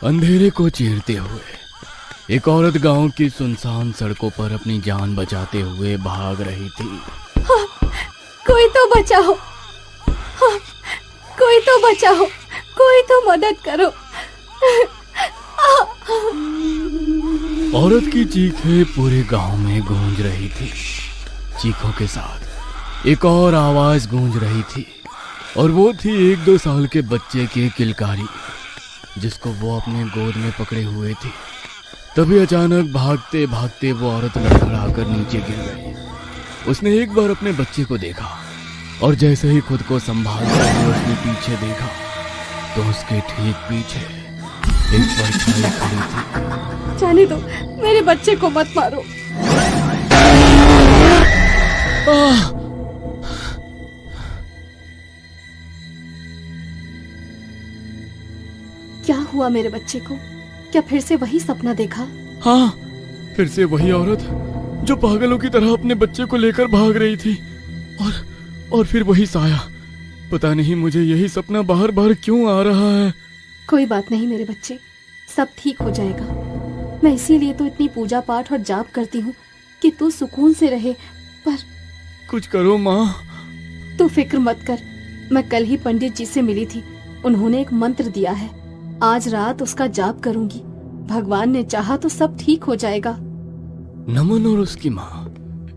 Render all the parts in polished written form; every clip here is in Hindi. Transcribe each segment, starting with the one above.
अंधेरे को चीरते हुए एक औरत गांव की सुनसान सड़कों पर अपनी जान बचाते हुए भाग रही थी। हाँ, कोई तो बचाओ, हाँ, कोई तो बचाओ, कोई तो मदद करो। औरत की चीखें पूरे गांव में गूंज रही थी। चीखों के साथ एक और आवाज गूंज रही थी और वो थी 1-2 साल के बच्चे की किलकारी, जिसको वो अपने गोद में पकड़े हुए थी। तभी अचानक भागते भागते वो औरत लड़खड़ाकर नीचे गिर गई। उसने एक बार अपने बच्चे को देखा और जैसे ही खुद को संभालते हुए उसने पीछे देखा तो उसके ठीक पीछे एक परछाई खड़ी थी। जाने दो, मेरे बच्चे को मत मारो। क्या हुआ मेरे बच्चे को? क्या फिर से वही सपना देखा? हाँ, फिर से वही औरत जो पागलों की तरह अपने बच्चे को लेकर भाग रही थी और फिर वही साया। पता नहीं मुझे यही सपना बार बार क्यों आ रहा है। कोई बात नहीं मेरे बच्चे, सब ठीक हो जाएगा। मैं इसीलिए तो इतनी पूजा पाठ और जाप करती हूँ कि तू सुकून से रहे। पर कुछ करो माँ। तू फिक्र मत कर, मैं कल ही पंडित जी से मिली थी। उन्होंने एक मंत्र दिया है, आज रात उसका जाप करूंगी। भगवान ने चाहा तो सब ठीक हो जाएगा। नमन और उसकी माँ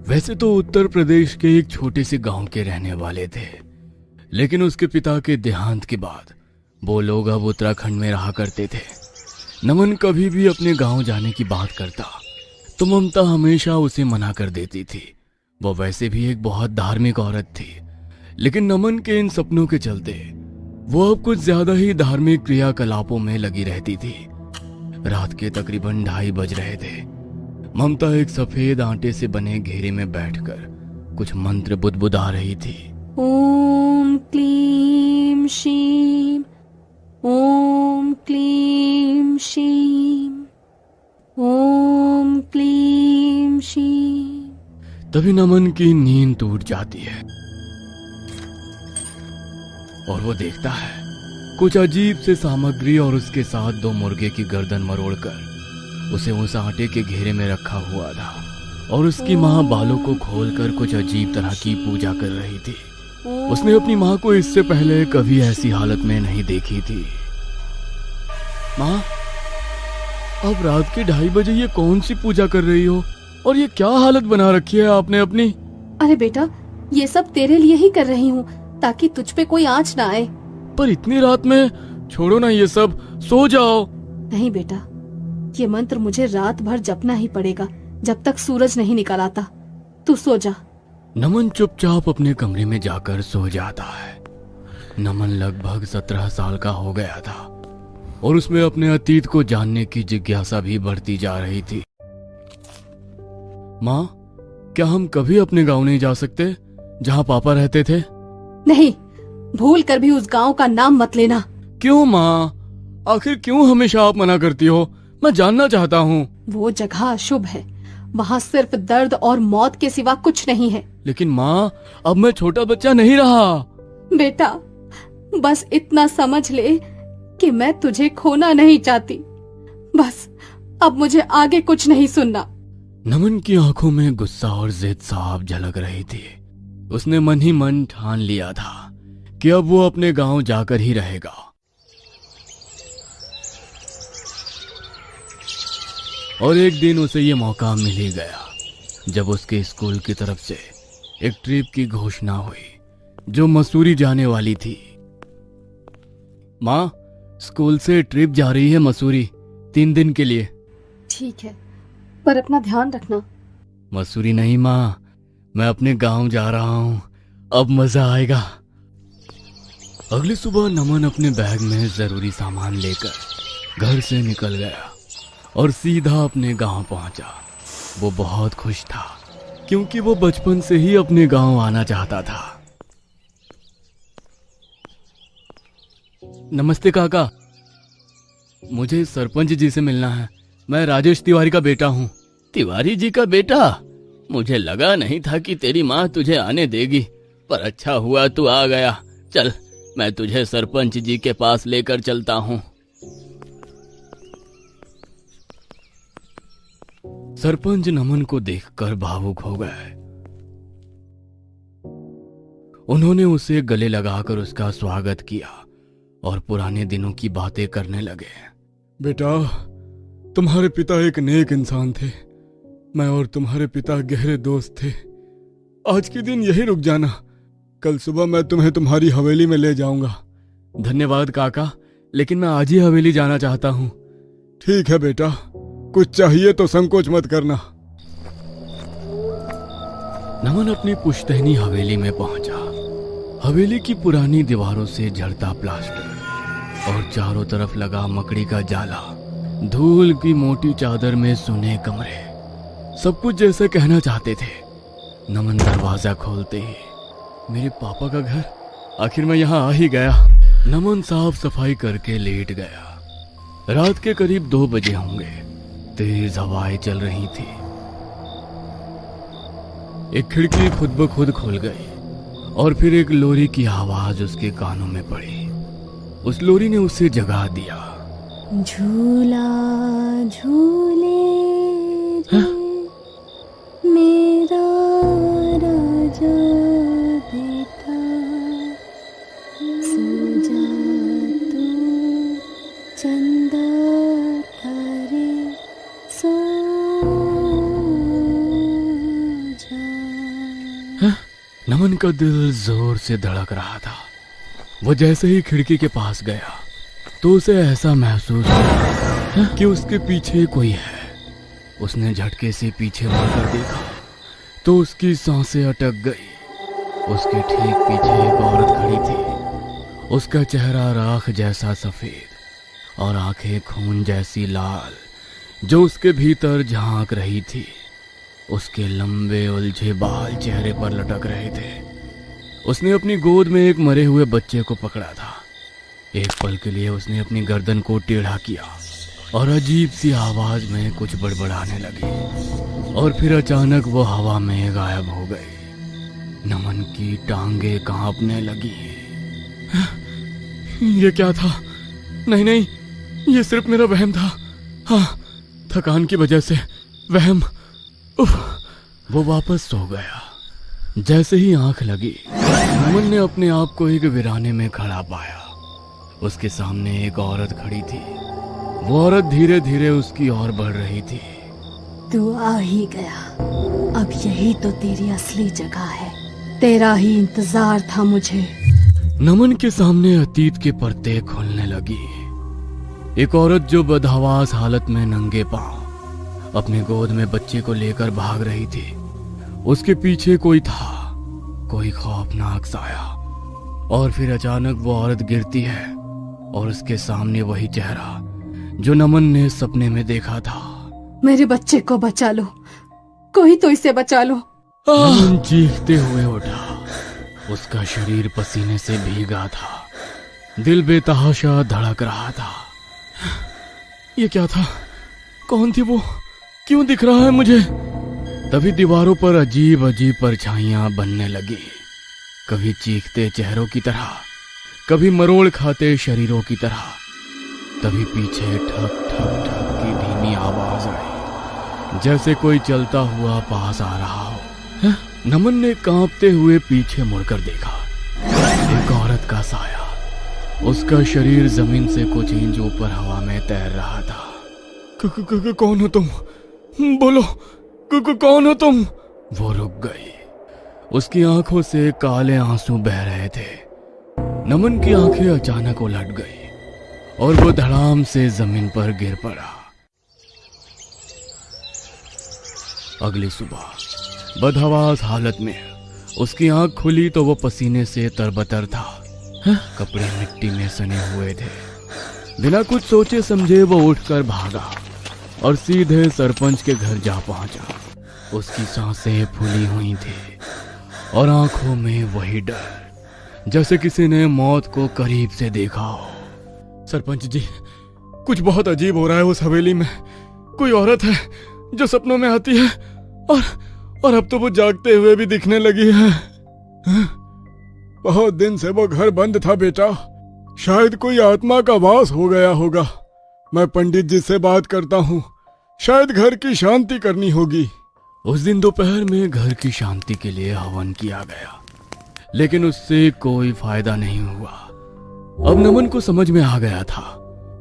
वैसे तो उत्तर प्रदेश के एक छोटे से गांव के रहने वाले थे, लेकिन उसके पिता के देहांत के बाद वो लोग अब उत्तराखंड में रहा करते थे। नमन कभी भी अपने गांव जाने की बात करता तो ममता हमेशा उसे मना कर देती थी। वो वैसे भी एक बहुत धार्मिक औरत थी, लेकिन नमन के इन सपनों के चलते वो अब कुछ ज्यादा ही धार्मिक क्रियाकलापों में लगी रहती थी। रात के तकरीबन 2:30 बज रहे थे। ममता एक सफेद आटे से बने घेरे में बैठकर कुछ मंत्र बुदबुदा रही थी। ओम क्लीम शीम, ओम क्लीम शीम, ओम क्लीम शीम। तभी नमन की नींद टूट जाती है और वो देखता है कुछ अजीब से सामग्री और उसके साथ 2 मुर्गे की गर्दन मरोड़कर उसे उस आटे के घेरे में रखा हुआ था और उसकी माँ बालों को खोलकर कुछ अजीब तरह की पूजा कर रही थी। उसने अपनी माँ को इससे पहले कभी ऐसी हालत में नहीं देखी थी। माँ, अब रात के 2:30 बजे ये कौन सी पूजा कर रही हो और ये क्या हालत बना रखी है आपने अपनी? अरे बेटा, ये सब तेरे लिए ही कर रही हूँ ताकि तुझ पे कोई आंच ना आए। पर इतनी रात में छोड़ो ना ये सब, सो जाओ। नहीं बेटा, ये मंत्र मुझे रात भर जपना ही पड़ेगा जब तक सूरज नहीं निकल आता। तू सो जा। नमन चुपचाप अपने कमरे में जाकर सो जाता है। नमन लगभग 17 साल का हो गया था और उसमें अपने अतीत को जानने की जिज्ञासा भी बढ़ती जा रही थी। माँ, क्या हम कभी अपने गांव नहीं जा सकते जहाँ पापा रहते थे? नहीं, भूल कर भी उस गांव का नाम मत लेना। क्यों माँ? आखिर क्यों हमेशा आप मना करती हो? मैं जानना चाहता हूँ। वो जगह अशुभ है, वहाँ सिर्फ दर्द और मौत के सिवा कुछ नहीं है। लेकिन माँ, अब मैं छोटा बच्चा नहीं रहा। बेटा, बस इतना समझ ले कि मैं तुझे खोना नहीं चाहती। बस अब मुझे आगे कुछ नहीं सुनना। नमन की आंखों में गुस्सा और जिद साफ झलक रही थी। उसने मन ही मन ठान लिया था कि अब वो अपने गांव जाकर ही रहेगा। और एक दिन उसे ये मौका मिल ही गया जब उसके स्कूल की तरफ से एक ट्रिप की घोषणा हुई जो मसूरी जाने वाली थी। माँ, स्कूल से ट्रिप जा रही है मसूरी 3 दिन के लिए। ठीक है, पर अपना ध्यान रखना। मसूरी नहीं माँ, मैं अपने गांव जा रहा हूँ, अब मजा आएगा। अगली सुबह नमन अपने बैग में जरूरी सामान लेकर घर से निकल गया और सीधा अपने गांव पहुंचा। वो बहुत खुश था क्योंकि वो बचपन से ही अपने गांव आना चाहता था। नमस्ते काका, मुझे सरपंच जी से मिलना है। मैं राजेश तिवारी का बेटा हूँ। तिवारी जी का बेटा? मुझे लगा नहीं था कि तेरी माँ तुझे आने देगी, पर अच्छा हुआ तू आ गया। चल, मैं तुझे सरपंच जी के पास लेकर चलता हूँ। सरपंच नमन को देखकर भावुक हो गए। उन्होंने उसे गले लगाकर उसका स्वागत किया और पुराने दिनों की बातें करने लगे। बेटा, तुम्हारे पिता एक नेक इंसान थे। मैं और तुम्हारे पिता गहरे दोस्त थे। आज के दिन यही रुक जाना, कल सुबह मैं तुम्हें तुम्हारी हवेली में ले जाऊंगा। धन्यवाद काका, लेकिन मैं आज ही हवेली जाना चाहता हूँ। ठीक है बेटा, कुछ चाहिए तो संकोच मत करना। नमन अपनी पुश्तैनी हवेली में पहुंचा। हवेली की पुरानी दीवारों से झड़ता प्लास्टर और चारों तरफ लगा मकड़ी का जाला, धूल की मोटी चादर में सुने कमरे, सब कुछ जैसे कहना चाहते थे। नमन दरवाजा खोलते ही, मेरे पापा का घर, आखिर मैं यहाँ आ ही गया। नमन साफ सफाई करके लेट गया। रात के करीब 2 बजे होंगे। तेज हवाएं चल रही थी। एक खिड़की खुद ब खुद खुल गई और फिर एक लोरी की आवाज उसके कानों में पड़ी। उस लोरी ने उसे जगा दिया। झूला झूले रे मेरा राजा बेटा, सो जा तू चंदा तारे, सो जा। नमन का दिल जोर से धड़क रहा था। वो जैसे ही खिड़की के पास गया तो उसे ऐसा महसूस हुआ कि उसके पीछे कोई है। उसने झटके से पीछे मुड़कर देखा तो उसकी सांसें अटक गई। उसके ठीक पीछे एक औरत खड़ी थी। उसका चेहरा राख जैसा सफेद और आंखें खून जैसी लाल, जो उसके भीतर झांक रही थी। उसके लंबे उलझे बाल चेहरे पर लटक रहे थे। उसने अपनी गोद में एक मरे हुए बच्चे को पकड़ा था। एक पल के लिए उसने अपनी गर्दन को टेढ़ा किया और अजीब सी आवाज में कुछ बड़बड़ाने लगी और फिर अचानक वो हवा में गायब हो गई। नमन की टांगे कांपने लगी। ये क्या था? नहीं नहीं, ये सिर्फ मेरा वहम था। हाँ, थकान की वजह से वहम। वो वापस सो गया। जैसे ही आंख लगी, नमन ने अपने आप को एक वीराने में खड़ा पाया। उसके सामने एक औरत खड़ी थी। वो औरत धीरे धीरे उसकी ओर बढ़ रही थी। तू आ ही गया। अब यही तो तेरी असली जगह है। तेरा ही इंतजार था मुझे। नमन के सामने अतीत के पर्दे खुलने लगी। एक औरत जो बदहवास हालत में नंगे पांव अपने गोद में बच्चे को लेकर भाग रही थी। उसके पीछे कोई था, कोई खौफनाक साया। और फिर अचानक वो औरत गिरती है और उसके सामने वही चेहरा जो नमन ने सपने में देखा था। मेरे बच्चे को बचा लो, कोई तो इसे बचा लो। नमन चीखते हुए उठा। उसका शरीर पसीने से भीगा था। दिल बेतहाशा धड़क रहा था। ये क्या था? कौन थी वो? क्यों दिख रहा है मुझे? तभी दीवारों पर अजीब अजीब परछाइयां बनने लगी। कभी चीखते चेहरों की तरह, कभी मरोड़ खाते शरीरों की तरह। तभी पीछे ठक ठक ठक की धीमी आवाज आई, जैसे कोई चलता हुआ पास आ रहा हो। नमन ने कांपते हुए पीछे मुड़कर देखा। एक औरत का साया। उसका शरीर जमीन से कुछ इंच ऊपर हवा में तैर रहा था। कौन हो तुम? बोलो, कौन हो तुम? वो रुक गई। उसकी आंखों से काले आंसू बह रहे थे। नमन की आंखें अचानक उलट गई और वो धड़ाम से जमीन पर गिर पड़ा। अगली सुबह बदहवास हालत में उसकी आंख खुली तो वो पसीने से तरबतर था। कपड़े मिट्टी में सने हुए थे। बिना कुछ सोचे समझे वो उठकर भागा और सीधे सरपंच के घर जा पहुंचा। उसकी सांसें फूली हुई थी और आंखों में वही डर, जैसे किसी ने मौत को करीब से देखा हो। सरपंच जी, कुछ बहुत अजीब हो रहा है उस हवेली में। कोई औरत है जो सपनों में आती है और अब तो वो जागते हुए भी दिखने लगी है। बहुत दिन से वो घर बंद था बेटा। शायद कोई आत्मा का वास हो गया होगा। मैं पंडित जी से बात करता हूँ, शायद घर की शांति करनी होगी। उस दिन दोपहर में घर की शांति के लिए हवन किया गया, लेकिन उससे कोई फायदा नहीं हुआ। अब नमन को समझ में आ गया था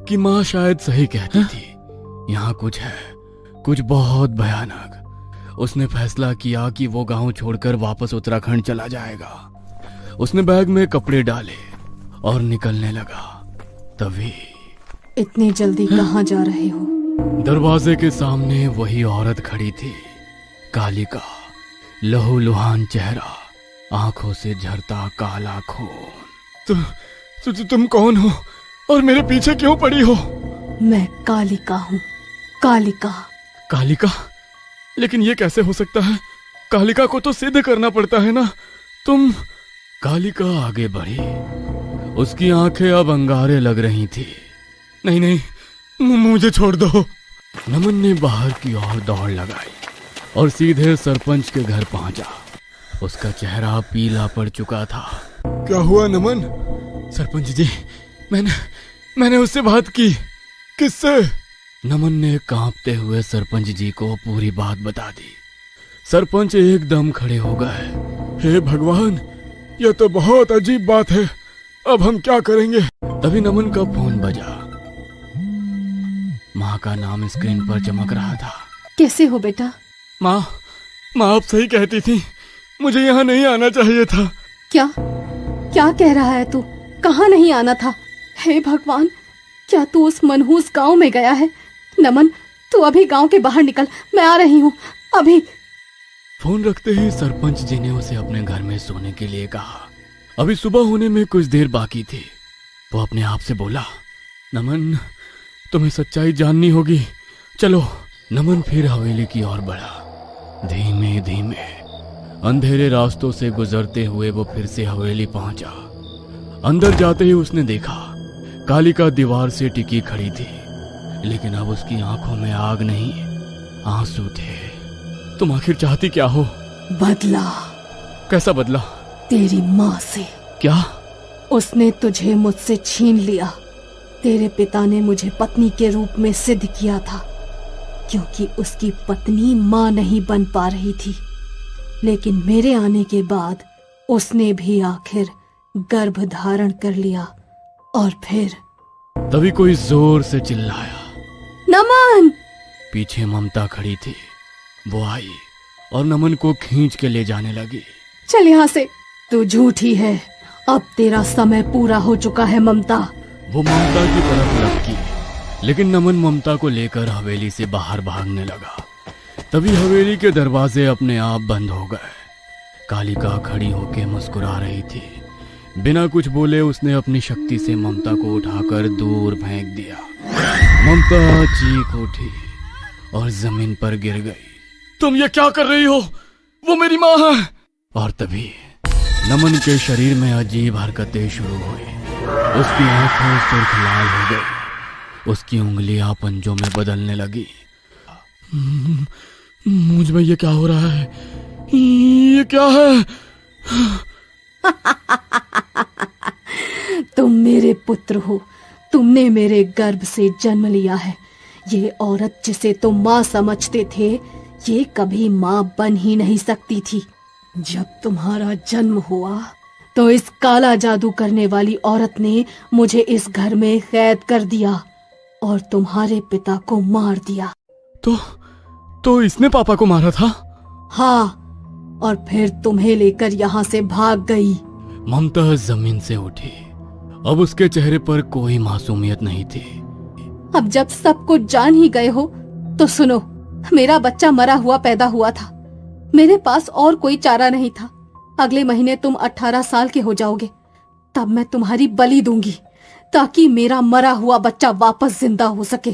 कि माँ शायद सही कहती थी, यहाँ कुछ है, कुछ बहुत भयानक। उसने फैसला किया कि वो गांव छोड़कर वापस उत्तराखंड चला जाएगा। उसने बैग में कपड़े डाले और निकलने लगा। तभी इतनी जल्दी कहाँ जा रहे हो? दरवाजे के सामने वही औरत खड़ी थी, कालिका, लहूलुहान चेहरा, आंखों से झरता काला खून। तुम कौन हो और मेरे पीछे क्यों पड़ी हो? मैं कालिका हूँ, कालिका। कालिका? लेकिन ये कैसे हो सकता है? कालिका को तो सिद्ध करना पड़ता है ना। तुम? कालिका आगे बढ़ी। उसकी आंखें अब अंगारे लग रही थी। नहीं नहीं, मुझे छोड़ दो। नमन ने बाहर की ओर दौड़ लगाई और सीधे सरपंच के घर पहुंचा। उसका चेहरा पीला पड़ चुका था। क्या हुआ नमन? सरपंच जी, मैंने उससे बात की। किससे? नमन ने कांपते हुए सरपंच जी को पूरी बात बता दी। सरपंच एकदम खड़े हो गए। हे भगवान, यह तो बहुत अजीब बात है। अब हम क्या करेंगे? तभी नमन का फोन बजा। माँ का नाम स्क्रीन पर चमक रहा था। कैसे हो बेटा? माँ आप सही कहती थी, मुझे यहाँ नहीं आना चाहिए था। क्या कह रहा है तू? कहाँ नहीं आना था? हे भगवान, क्या तू उस मनहूस गांव में गया है? नमन, तू अभी गांव के बाहर निकल, मैं आ रही हूँ अभी। फोन रखते ही सरपंच जी ने उसे अपने घर में सोने के लिए कहा। अभी सुबह होने में कुछ देर बाकी थी। वो अपने आप से बोला, नमन, तुम्हें सच्चाई जाननी होगी, चलो। नमन फिर हवेली की ओर बढ़ा। धीमे धीमे अंधेरे रास्तों से गुजरते हुए वो फिर से हवेली पहुंचा। अंदर जाते ही उसने देखा कालिका दीवार से टिकी खड़ी थी, लेकिन अब उसकी आंखों में आग नहीं, आंसू थे। तुम आखिर चाहती क्या हो? बदला। कैसा बदला? तेरी माँ से। क्या? उसने तुझे मुझसे छीन लिया। तेरे पिता ने मुझे पत्नी के रूप में सिद्ध किया था, क्योंकि उसकी पत्नी माँ नहीं बन पा रही थी। लेकिन मेरे आने के बाद उसने भी आखिर गर्भ धारण कर लिया। और फिर तभी कोई जोर से चिल्लाया, नमन! पीछे ममता खड़ी थी। वो आई और नमन को खींच के ले जाने लगी। चल यहाँ से, तू झूठी है। अब तेरा समय पूरा हो चुका है ममता। वो ममता की तरफ लपकी, लेकिन नमन ममता को लेकर हवेली से बाहर भागने लगा। तभी हवेली के दरवाजे अपने आप बंद हो गए। कालिका खड़ी होकर मुस्कुरा रही थी। बिना कुछ बोले उसने अपनी शक्ति से ममता को उठाकर दूर फेंक दिया। ममता चीख उठी और जमीन पर गिर गई। तुम ये क्या कर रही हो? वो मेरी माँ है। और तभी नमन के शरीर में अजीब हरकतें शुरू हुई। उसकी आंखें सुर्ख लाल हो गई। उसकी उंगलियां पंजों में बदलने लगी। मुझ में ये क्या हो रहा है? ये क्या है? तुम मेरे पुत्र हो। तुमने मेरे गर्भ से जन्म लिया है। ये औरत जिसे तुम माँ समझते थे, ये कभी माँ बन ही नहीं सकती थी। जब तुम्हारा जन्म हुआ तो इस काला जादू करने वाली औरत ने मुझे इस घर में कैद कर दिया और तुम्हारे पिता को मार दिया। तो इसने पापा को मारा था? हाँ, और फिर तुम्हें लेकर यहाँ से भाग गई। ममता जमीन से उठी। अब उसके चेहरे पर कोई मासूमियत नहीं थी। अब जब सब कुछ जान ही गए हो तो सुनो, मेरा बच्चा मरा हुआ पैदा हुआ था। मेरे पास और कोई चारा नहीं था। अगले महीने तुम 18 साल के हो जाओगे, तब मैं तुम्हारी बलि दूंगी ताकि मेरा मरा हुआ बच्चा वापस जिंदा हो सके।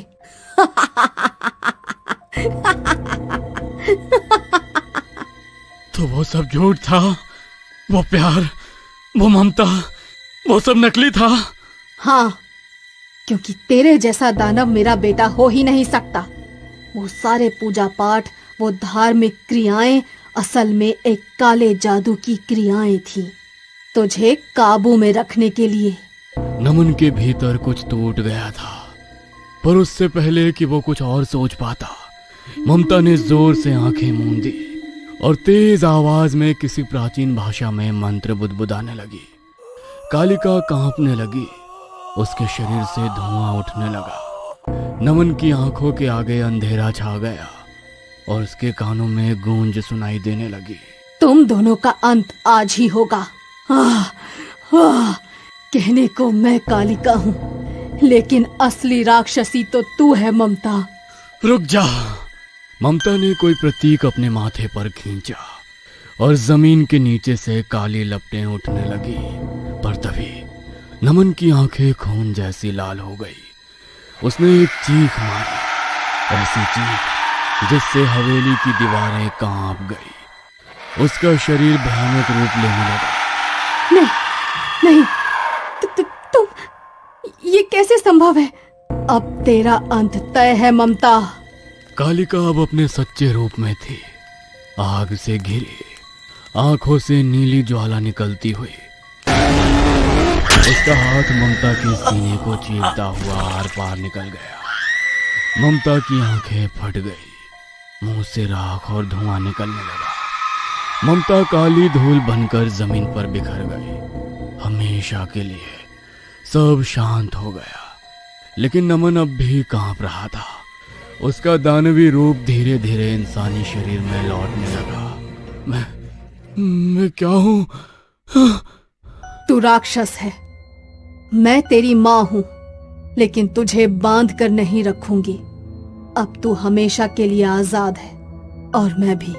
तो वो सब झूठ था? वो प्यार, वो ममता, वो सब नकली था? हाँ, क्योंकि तेरे जैसा दानव मेरा बेटा हो ही नहीं सकता। वो सारे पूजा पाठ, वो धार्मिक क्रियाएं असल में एक काले जादू की क्रियाएं थी, तुझे काबू में रखने के लिए। नमन के भीतर कुछ टूट गया था, पर उससे पहले कि वो कुछ और सोच पाता, ममता ने जोर से आंखें मूंदी और तेज आवाज में किसी प्राचीन भाषा में मंत्र बुदबुदाने लगी। कालिका कांपने लगी, उसके शरीर से धुआं उठने लगा। नमन की आंखों के आगे अंधेरा छा गया और उसके कानों में गूंज सुनाई देने लगी। तुम दोनों का अंत आज ही होगा। कहने को मैं कालिका हूँ, लेकिन असली राक्षसी तो तू है ममता। रुक जा। ममता ने कोई प्रतीक अपने माथे पर खींचा और जमीन के नीचे से काली लपटें उठने लगी। पर तभी नमन की आंखें खून जैसी लाल हो गई। उसने एक चीख मारी, ऐसी चीख जिससे हवेली की दीवारें कांप गई। उसका शरीर भयानक रूप लेने लगा। नहीं, तुम ये कैसे संभव है? अब तेरा अंत तय है ममता। कालिका अब अपने सच्चे रूप में थी। आग से घिरी, आंखों से नीली ज्वाला निकलती हुई। उसका हाथ ममता के सीने को चीरता हुआ आर पार निकल गया। ममता की आंखें फट गई, मुंह से राख और धुआं निकलने लगा। ममता काली धूल बनकर जमीन पर बिखर गई। हमेशा के लिए सब शांत हो गया, लेकिन नमन अब भी कांप रहा था। उसका दानवी रूप धीरे धीरे इंसानी शरीर में लौटने लगा। मैं क्या हूं? तू राक्षस है। मैं तेरी माँ हूं, लेकिन तुझे बांध कर नहीं रखूंगी। अब तू हमेशा के लिए आजाद है, और मैं भी।